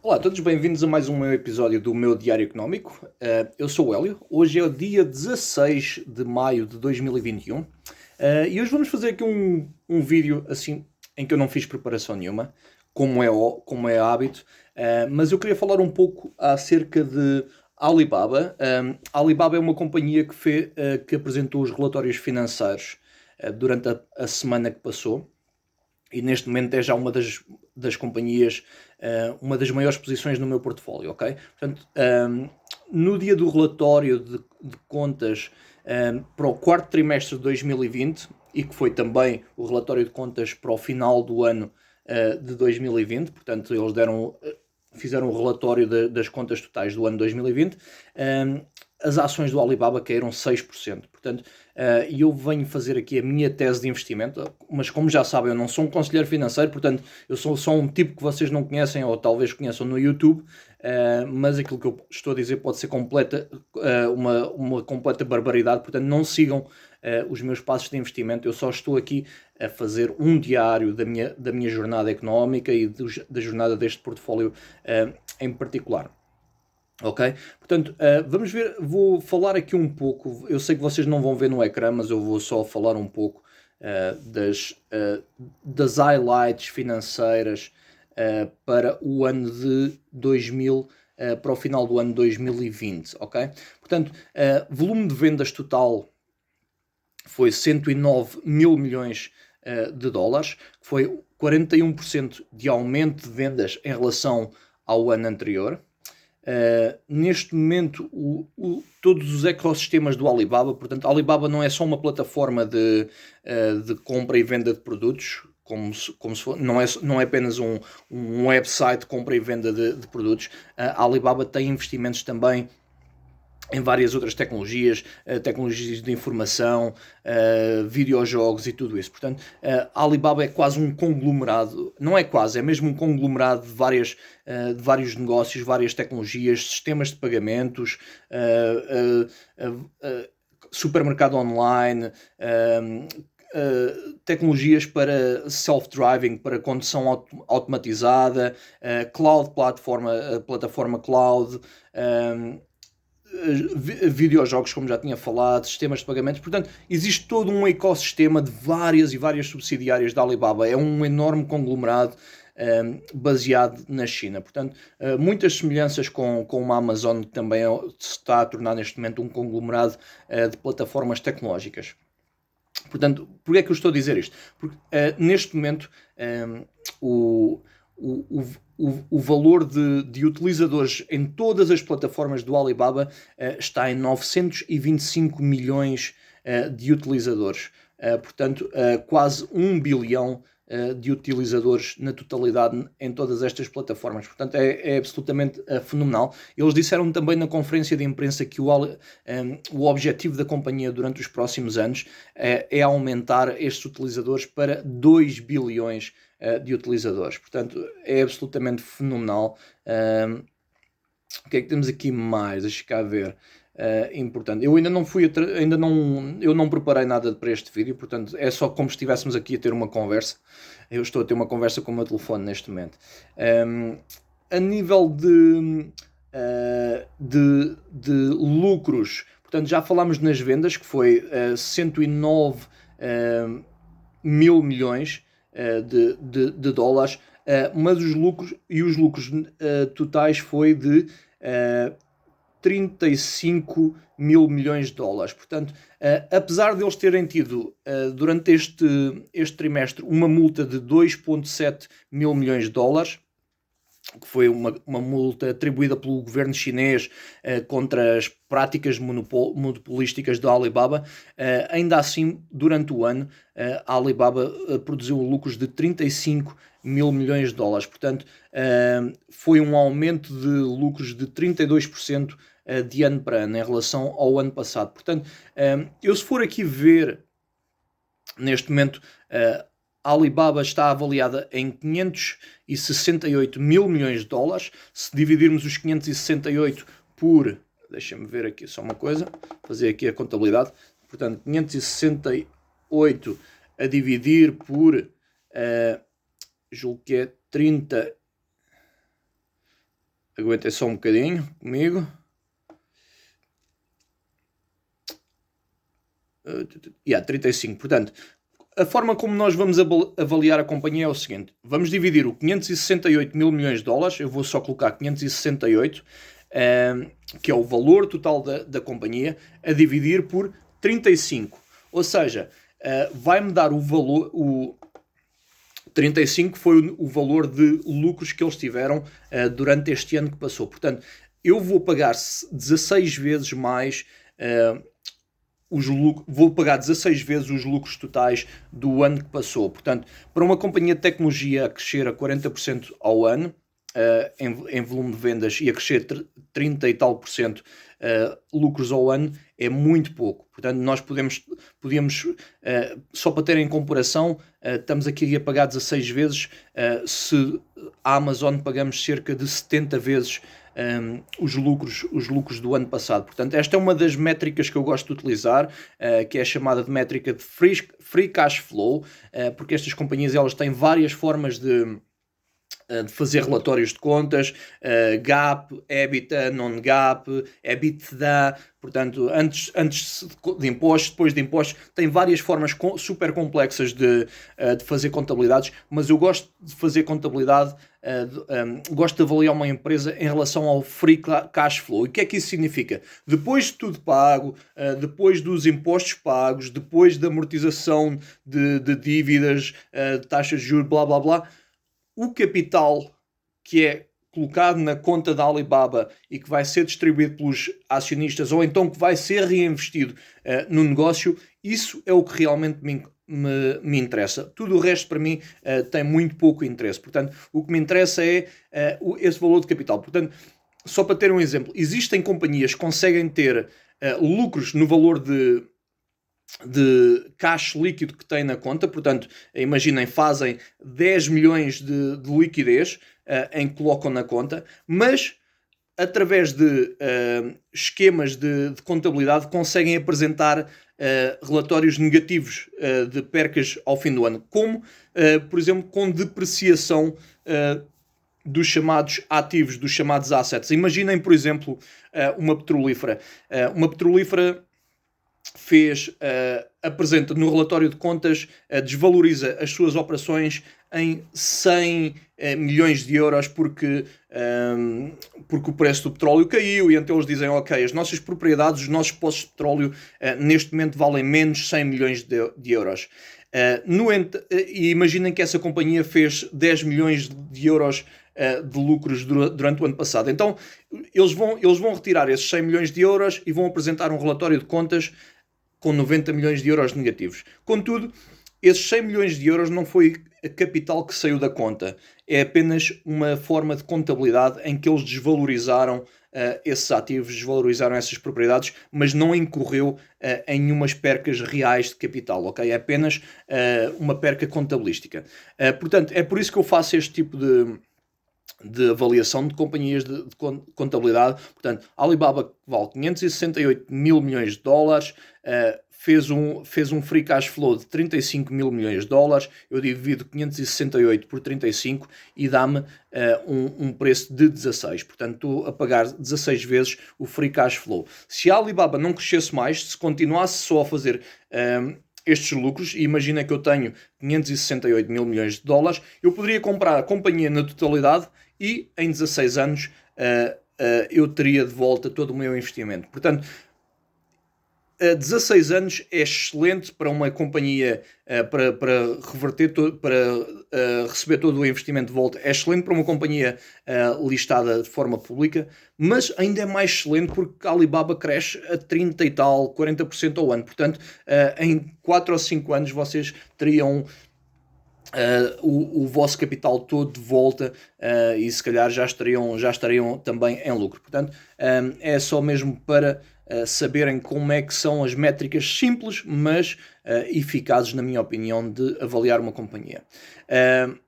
Olá a todos, bem-vindos a mais um episódio do meu Diário Económico. Eu sou o Hélio, hoje é o dia 16 de maio de 2021 e hoje vamos fazer aqui um vídeo assim em que eu não fiz preparação nenhuma, como é hábito, mas eu queria falar um pouco acerca de Alibaba. A Alibaba é uma companhia que apresentou os relatórios financeiros durante a semana que passou e neste momento é já uma das companhias, uma das maiores posições no meu portfólio, ok? Portanto, no dia do relatório de contas para o quarto trimestre de 2020, e que foi também o relatório de contas para o final do ano de 2020, portanto, eles fizeram um relatório das contas totais do ano 2020, as ações do Alibaba caíram 6%. Portanto, eu venho fazer aqui a minha tese de investimento, mas como já sabem, eu não sou um conselheiro financeiro, portanto, eu sou só um tipo que vocês não conhecem ou talvez conheçam no YouTube, mas aquilo que eu estou a dizer pode ser uma completa barbaridade, portanto, não sigam os meus passos de investimento. Eu só estou aqui a fazer um diário da minha jornada económica e da jornada deste portfólio em particular. Ok? Portanto, vamos ver, vou falar aqui um pouco, eu sei que vocês não vão ver no ecrã, mas eu vou só falar um pouco das highlights financeiras para o ano de 2000, para o final do ano 2020, ok? Portanto, volume de vendas total foi 109 mil milhões de dólares, que foi 41% de aumento de vendas em relação ao ano anterior. Neste momento, todos os ecossistemas do Alibaba, portanto, a Alibaba não é só uma plataforma de compra e venda de produtos, não é apenas um website de compra e venda de produtos. A Alibaba tem investimentos também em várias outras tecnologias, tecnologias de informação, videojogos e tudo isso. Portanto, a Alibaba é quase um conglomerado, não é quase, é mesmo um conglomerado de vários negócios, várias tecnologias, sistemas de pagamentos, supermercado online, tecnologias para self-driving, para condução automatizada, plataforma cloud, videojogos, como já tinha falado, sistemas de pagamentos. Portanto, existe todo um ecossistema de várias e várias subsidiárias da Alibaba. É um enorme conglomerado baseado na China. Portanto, muitas semelhanças com uma Amazon, que também se está a tornar neste momento um conglomerado de plataformas tecnológicas. Portanto, porquê é que eu estou a dizer isto? Porque neste momento o, o, o valor de utilizadores em todas as plataformas do Alibaba está em 925 milhões de utilizadores. Portanto, quase 1 bilhão de utilizadores na totalidade em todas estas plataformas. Portanto, é absolutamente fenomenal. Eles disseram também na conferência de imprensa que o objetivo da companhia durante os próximos anos é aumentar estes utilizadores para 2 bilhões de utilizadores. Portanto, é absolutamente fenomenal. O que é que temos aqui mais? Deixa cá ver. Importante. Eu ainda não fui, eu não preparei nada para este vídeo, portanto é só como se estivéssemos aqui a ter uma conversa. Eu estou a ter uma conversa com o meu telefone neste momento. A nível de lucros, portanto já falámos nas vendas, que foi 109 mil milhões de dólares, mas os lucros totais foi de 35 mil milhões de dólares. Portanto, apesar de eles terem tido durante este trimestre uma multa de 2,7 mil milhões de dólares, que foi uma multa atribuída pelo governo chinês contra as práticas monopolísticas da Alibaba, ainda assim, durante o ano, a Alibaba produziu lucros de 35 mil milhões de dólares. Portanto, foi um aumento de lucros de 32% de ano para ano em relação ao ano passado. Portanto, eu se for aqui ver neste momento, a Alibaba está avaliada em 568 mil milhões de dólares. Se dividirmos os 568 por, deixa-me ver aqui só uma coisa, fazer aqui a contabilidade. Portanto, 568 a dividir por, julgo que é 30, Aguentem só um bocadinho comigo. 35. Portanto, a forma como nós vamos avaliar a companhia é o seguinte. Vamos dividir o 568 mil milhões de dólares. Eu vou só colocar 568, que é o valor total da companhia, a dividir por 35. Ou seja, vai-me dar o valor... 35 foi o valor de lucros que eles tiveram durante este ano que passou. Portanto, eu vou pagar 16 vezes mais... vou pagar 16 vezes os lucros totais do ano que passou. Portanto, para uma companhia de tecnologia a crescer a 40% ao ano, em volume de vendas, e a crescer 30 e tal por cento lucros ao ano, é muito pouco. Portanto, nós podíamos só para terem comparação, estamos aqui a pagar 16 vezes, se a Amazon pagamos cerca de 70 vezes os lucros do ano passado. Portanto, esta é uma das métricas que eu gosto de utilizar, que é a chamada de métrica de free cash flow, porque estas companhias elas têm várias formas de fazer relatórios de contas, GAAP, EBITDA, non-GAAP, EBITDA, portanto, antes de impostos, depois de impostos, tem várias formas super complexas de fazer contabilidades, mas eu gosto de fazer contabilidade, gosto de avaliar uma empresa em relação ao free cash flow. E o que é que isso significa? Depois de tudo pago, depois dos impostos pagos, depois da amortização de dívidas, taxas de juros, blá blá blá, o capital que é colocado na conta da Alibaba e que vai ser distribuído pelos acionistas, ou então que vai ser reinvestido no negócio, isso é o que realmente me interessa. Tudo o resto para mim tem muito pouco interesse. Portanto, o que me interessa é esse valor de capital. Portanto, só para ter um exemplo, existem companhias que conseguem ter lucros no valor de cash líquido que têm na conta. Portanto, imaginem, fazem 10 milhões de liquidez em que colocam na conta, mas através de esquemas de contabilidade conseguem apresentar relatórios negativos de percas ao fim do ano, como, por exemplo, com depreciação dos chamados ativos, dos chamados assets. Imaginem, por exemplo, uma petrolífera. Uma petrolífera apresenta no relatório de contas, desvaloriza as suas operações em 100 milhões de euros porque o preço do petróleo caiu, e então eles dizem, ok, as nossas propriedades, os nossos poços de petróleo neste momento valem menos 100 milhões de euros. E imaginem que essa companhia fez 10 milhões de euros de lucros durante o ano passado. Então eles vão retirar esses 100 milhões de euros e vão apresentar um relatório de contas com 90 milhões de euros negativos. Contudo, esses 100 milhões de euros não foi capital que saiu da conta. É apenas uma forma de contabilidade em que eles desvalorizaram esses ativos, desvalorizaram essas propriedades, mas não incorreu em nenhumas percas reais de capital, ok? É apenas uma perca contabilística. Portanto, é por isso que eu faço este tipo de avaliação de companhias de contabilidade. Portanto, Alibaba vale 568 mil milhões de dólares, fez um free cash flow de 35 mil milhões de dólares, eu divido 568 por 35 e dá-me um preço de 16. Portanto, estou a pagar 16 vezes o free cash flow. Se a Alibaba não crescesse mais, se continuasse só a fazer estes lucros, e imagina que eu tenho 568 mil milhões de dólares, eu poderia comprar a companhia na totalidade e em 16 anos eu teria de volta todo o meu investimento. Portanto, 16 anos é excelente para uma companhia para reverter para receber todo o investimento de volta. É excelente para uma companhia listada de forma pública, mas ainda é mais excelente porque a Alibaba cresce a 30 e tal, 40% ao ano. Portanto, em 4 ou 5 anos vocês teriam o vosso capital todo de volta e se calhar já estariam também em lucro. Portanto, é só mesmo para saberem como é que são as métricas simples, mas eficazes, na minha opinião, de avaliar uma companhia.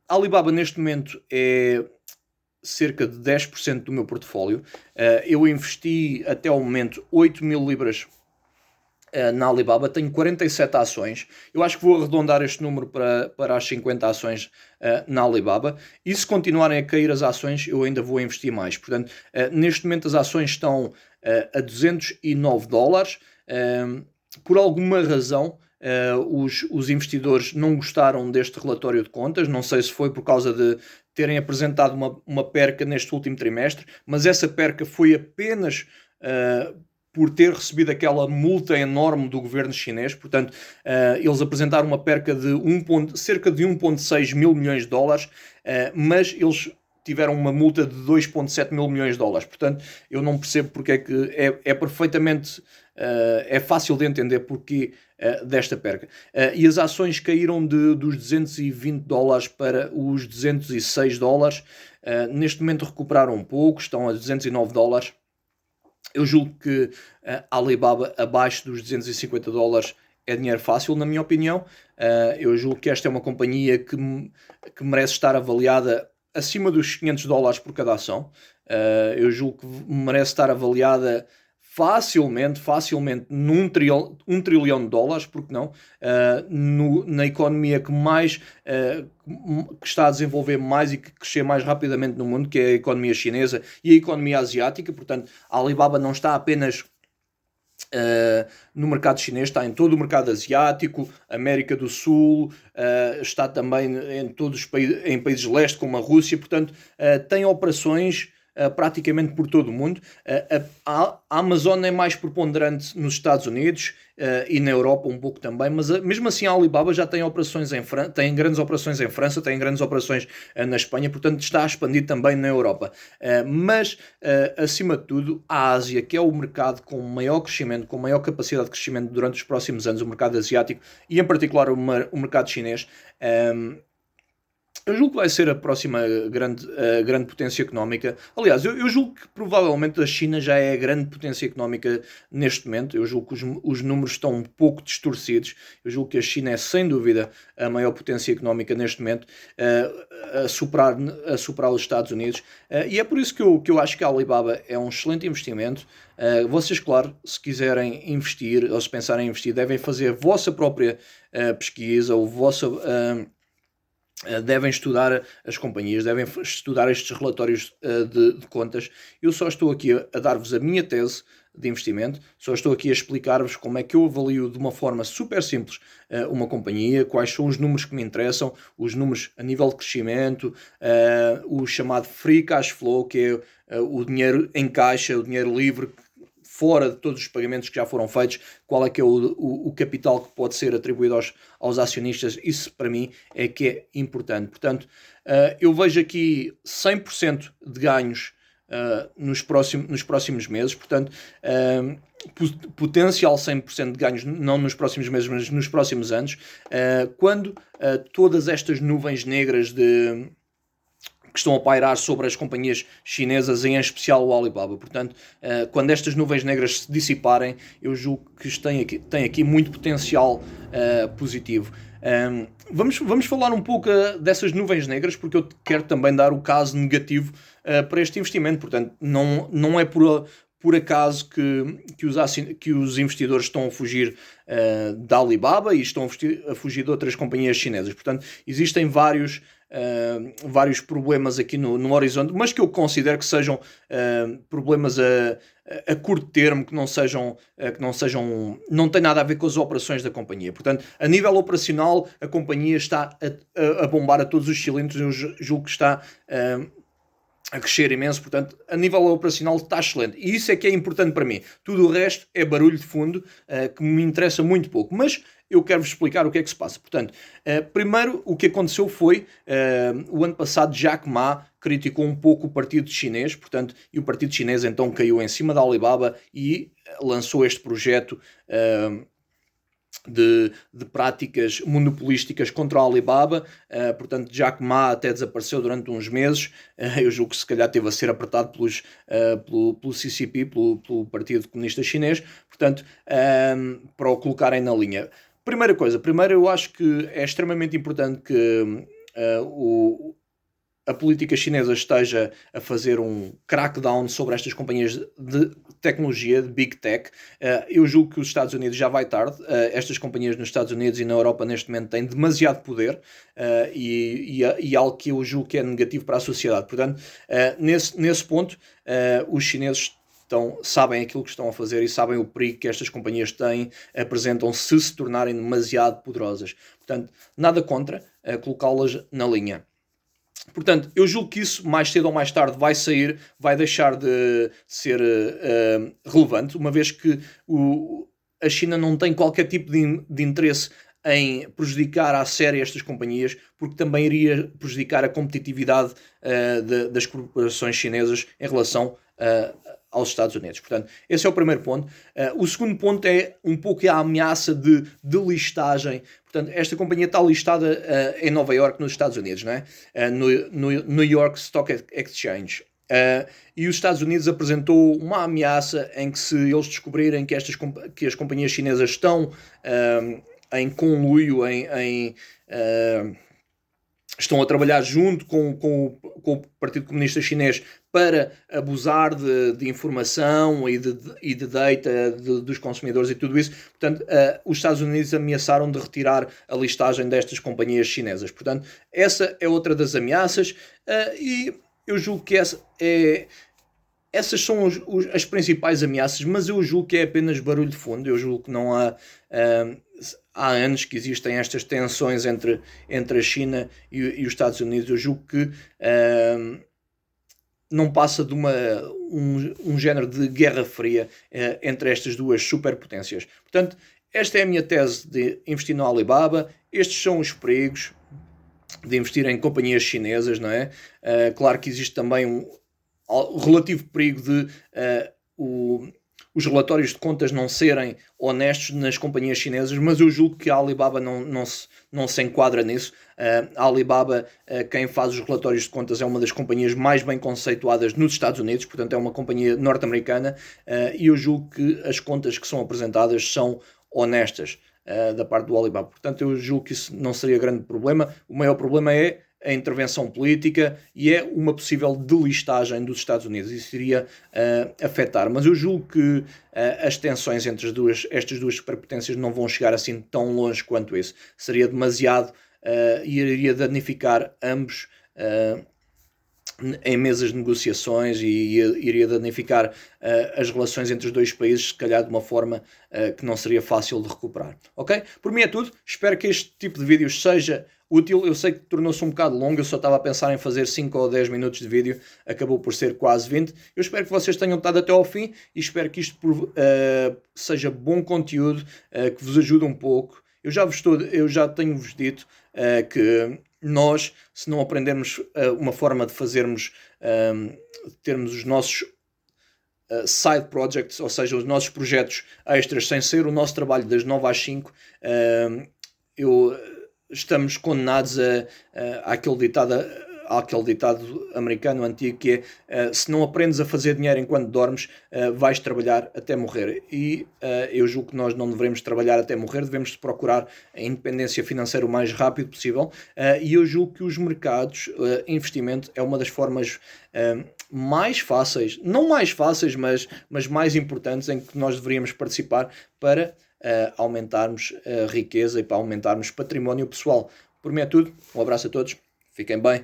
A Alibaba neste momento é cerca de 10% do meu portfólio. Eu investi até ao momento 8 mil libras na Alibaba, tenho 47 ações. Eu acho que vou arredondar este número para as 50 ações na Alibaba. E se continuarem a cair as ações, eu ainda vou investir mais. Portanto, neste momento as ações estão a $209. Por alguma razão, os investidores não gostaram deste relatório de contas. Não sei se foi por causa de terem apresentado uma perca neste último trimestre, mas essa perca foi apenas por ter recebido aquela multa enorme do governo chinês. Portanto, eles apresentaram uma perca de cerca de 1,6 mil milhões de dólares, mas eles tiveram uma multa de 2,7 mil milhões de dólares. Portanto, eu não percebo porque é que é perfeitamente... é fácil de entender porque desta perca. E as ações caíram dos $220 para os $206. Neste momento recuperaram um pouco, estão a $209. Eu julgo que a Alibaba abaixo dos $250 é dinheiro fácil, na minha opinião. Eu julgo que esta é uma companhia que merece estar avaliada acima dos $500 por cada ação. Eu julgo que merece estar avaliada facilmente num trilhão de dólares, porque não? Na economia que mais que está a desenvolver mais e que crescer mais rapidamente no mundo, que é a economia chinesa e a economia asiática. Portanto, a Alibaba não está apenas no mercado chinês, está em todo o mercado asiático, América do Sul, está também em todos os em países de leste, como a Rússia. Portanto, tem operações praticamente por todo o mundo. A Amazon é mais preponderante nos Estados Unidos e na Europa um pouco também, mas mesmo assim a Alibaba já tem operações tem grandes operações em França, tem grandes operações na Espanha, portanto está a expandir também na Europa. Mas, acima de tudo, a Ásia, que é o mercado com maior crescimento, com maior capacidade de crescimento durante os próximos anos, o mercado asiático e em particular o mercado chinês, eu julgo que vai ser a próxima grande potência económica. Aliás, eu julgo que provavelmente a China já é a grande potência económica neste momento. Eu julgo que os números estão um pouco distorcidos. Eu julgo que a China é sem dúvida a maior potência económica neste momento, a superar os Estados Unidos. E é por isso que eu acho que a Alibaba é um excelente investimento. Vocês, claro, se quiserem investir ou se pensarem em investir, devem fazer a vossa própria pesquisa, devem estudar as companhias, devem estudar estes relatórios de contas. Eu só estou aqui a dar-vos a minha tese de investimento, só estou aqui a explicar-vos como é que eu avalio de uma forma super simples uma companhia, quais são os números que me interessam, os números a nível de crescimento, o chamado free cash flow, que é o dinheiro em caixa, o dinheiro livre, fora de todos os pagamentos que já foram feitos, qual é que é o capital que pode ser atribuído aos acionistas. Isso para mim é que é importante. Portanto, eu vejo aqui 100% de ganhos nos próximos meses. Portanto, potencial 100% de ganhos, não nos próximos meses, mas nos próximos anos, quando todas estas nuvens negras que estão a pairar sobre as companhias chinesas, em especial o Alibaba. Portanto, quando estas nuvens negras se dissiparem, eu julgo que tem aqui muito potencial positivo. Vamos falar um pouco dessas nuvens negras, porque eu quero também dar o caso negativo para este investimento. Portanto, não é por acaso que os investidores estão a fugir da Alibaba e estão a fugir de outras companhias chinesas. Portanto, existem vários problemas aqui no horizonte, mas que eu considero que sejam problemas a curto termo, que não tem nada a ver com as operações da companhia. Portanto, a nível operacional, a companhia está a bombar a todos os cilindros. Eu julgo que está a crescer imenso. Portanto, a nível operacional está excelente, e isso é que é importante para mim. Tudo o resto é barulho de fundo, que me interessa muito pouco, mas eu quero-vos explicar o que é que se passa. Portanto, primeiro o que aconteceu foi, o ano passado Jack Ma criticou um pouco o partido chinês, portanto, e o partido chinês então caiu em cima da Alibaba e lançou este projeto de práticas monopolísticas contra a Alibaba. Portanto, Jack Ma até desapareceu durante uns meses. Eu julgo que se calhar teve a ser apertado pelo CCP, pelo Partido Comunista Chinês, portanto, para o colocarem na linha. Primeiro eu acho que é extremamente importante que a política chinesa esteja a fazer um crackdown sobre estas companhias de tecnologia, de Big Tech. Eu julgo que os Estados Unidos já vai tarde. Estas companhias nos Estados Unidos e na Europa neste momento têm demasiado poder e algo que eu julgo que é negativo para a sociedade. Portanto, nesse ponto, os chineses sabem aquilo que estão a fazer e sabem o perigo que estas companhias têm, apresentam se tornarem demasiado poderosas. Portanto, nada contra colocá-las na linha. Portanto, eu julgo que isso mais cedo ou mais tarde vai sair, vai deixar de ser relevante, uma vez que a China não tem qualquer tipo de interesse em prejudicar à séria estas companhias, porque também iria prejudicar a competitividade das corporações chinesas em relação aos Estados Unidos. Portanto, esse é o primeiro ponto. O segundo ponto é um pouco a ameaça de listagem. Portanto, esta companhia está listada em Nova York, nos Estados Unidos, não é? No New York Stock Exchange. E os Estados Unidos apresentou uma ameaça em que, se eles descobrirem que as companhias chinesas estão em conluio, estão a trabalhar junto com o Partido Comunista Chinês para abusar de informação e de data dos consumidores e tudo isso. Portanto, os Estados Unidos ameaçaram de retirar a listagem destas companhias chinesas. Portanto, essa é outra das ameaças e eu julgo que essas são as principais ameaças, mas eu julgo que é apenas barulho de fundo. Eu julgo que não há... há anos que existem estas tensões entre a China e os Estados Unidos. Eu julgo que não passa de um género de guerra fria entre estas duas superpotências. Portanto, esta é a minha tese de investir no Alibaba. Estes são os perigos de investir em companhias chinesas, não é? Claro que existe também um relativo perigo de os relatórios de contas não serem honestos nas companhias chinesas, mas eu julgo que a Alibaba não se enquadra nisso. A Alibaba, quem faz os relatórios de contas, é uma das companhias mais bem conceituadas nos Estados Unidos, portanto é uma companhia norte-americana, e eu julgo que as contas que são apresentadas são honestas da parte do Alibaba. Portanto, eu julgo que isso não seria grande problema. O maior problema é a intervenção política e é uma possível delistagem dos Estados Unidos. Isso iria afetar. Mas eu julgo que as tensões entre estas duas superpotências não vão chegar assim tão longe quanto isso. Seria demasiado e iria danificar ambos em mesas de negociações e iria danificar as relações entre os dois países, se calhar de uma forma que não seria fácil de recuperar. Ok? Por mim é tudo. Espero que este tipo de vídeos seja útil. Eu sei que tornou-se um bocado longo, eu só estava a pensar em fazer 5 ou 10 minutos de vídeo, acabou por ser quase 20. Eu espero que vocês tenham estado até ao fim e espero que isto seja bom conteúdo, que vos ajude um pouco. Eu já tenho-vos dito que nós, se não aprendermos uma forma de termos os nossos side projects, ou seja, os nossos projetos extras, sem ser o nosso trabalho das 9 às 5, estamos condenados àquele ditado americano antigo que é se não aprendes a fazer dinheiro enquanto dormes, vais trabalhar até morrer. E eu julgo que nós não devemos trabalhar até morrer, devemos procurar a independência financeira o mais rápido possível, e eu julgo que os mercados, investimento, é uma das formas mais fáceis, não mais fáceis, mas mais importantes em que nós deveríamos participar para aumentarmos a riqueza e para aumentarmos património pessoal. Por mim é tudo. Um abraço a todos. Fiquem bem.